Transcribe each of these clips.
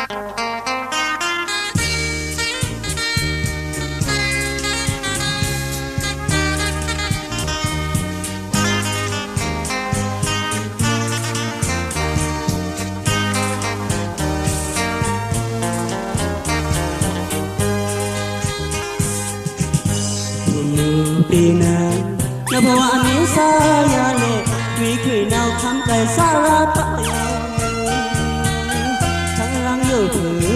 ปีนาและเพราะว่านี้สายาเลมีคืนเอาคำแต่สาระปะยาทั้งรังอยู่ถือ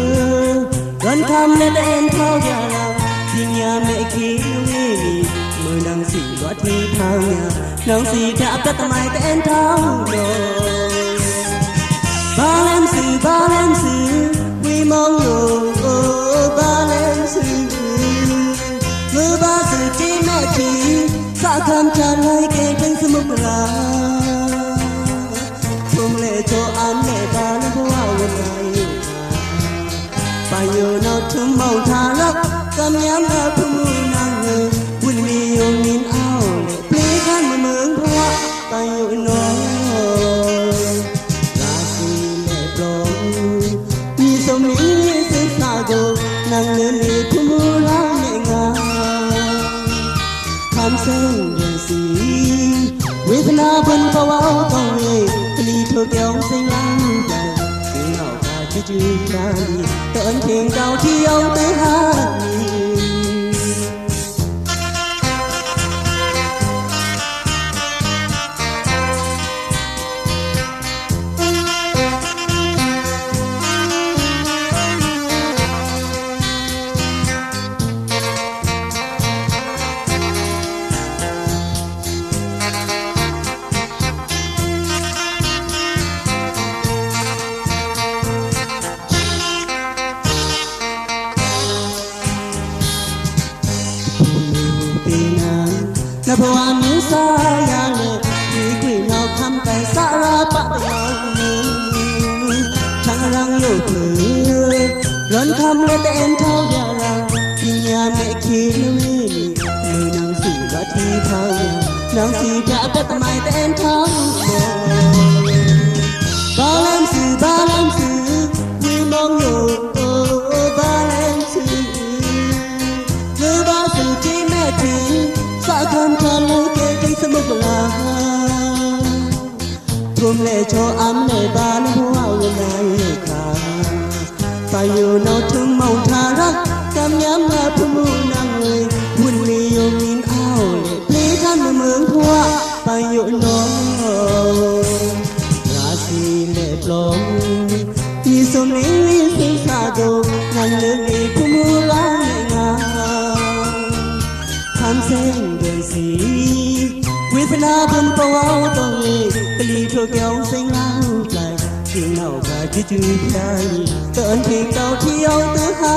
เดินคำและเดินเท้ายาลาที่ยาไม่คิดนี่มือนางสีวัดที่เท้ายานางสีจะก็ทำไมเดินเท้าโดบาเลนสือวิมองอยู่บาเลนสือมือบาสือจีแม่ทีสาคำจันให้เก่งเป็นสมุกราทุ่มเล่โจอันเล่บาและเพราะว่าวันไหนไปอยู่นอทุ่มมองทารักกำย้ำและผู้มือนางเงยวุ่นมีอยู่มินเอาเล่ปลีกันมาเมืองเพราะว่าไปอยู่นอลาสีเล่ปลงมีสมิงมีศึกษาดูนางเงินมีผู้มือล้างในงานคำเส้นเดือนสีเวทนาบนภาวะต้องเอ่ยกลีเธอแก้วเส้นล้างใจเสียงเอาตาจืดๆนาดีเตือนเพลงเก่าที่เอาแต่หาและเพราะว่ามีสายาเลมีกลิ่นเอาคำแต่สาระปะยาทั้งรังอยู่ถือร้อนคำและเต้นเท้ายาลาที่ยาไม่คิดไม่มีมือนางสีวัดที่เท้านางสีจะก็ทำไมเต้นเท้าบาเลนสือวิมองอยู่บาเลนสือหรือบาสือที่แม่ทีสาคำคันและเก่งเป็นสมุกราทุ่มเล่โชอัมเล่บาและหัววันไหนขาไปอยู่นอทุ่มมองทารักกำย้ำและผู้มูนางเลยวุ่นมีอยู่มินเอาเล่ปลีกันมาเมืองพัวไปอยู่นอราศีเล่ปลงมีสมิงมีสิงสาโดนางเลือกมีผู้มูล้างในงานคำเส้นเดือนสีเวทนาบนภาวะต้องเอ่ยกลีเธอแก้วเส้นล้างใจเสียงเอากาจืดๆใจเตือนเพลงเก่าที่เอาแต่หา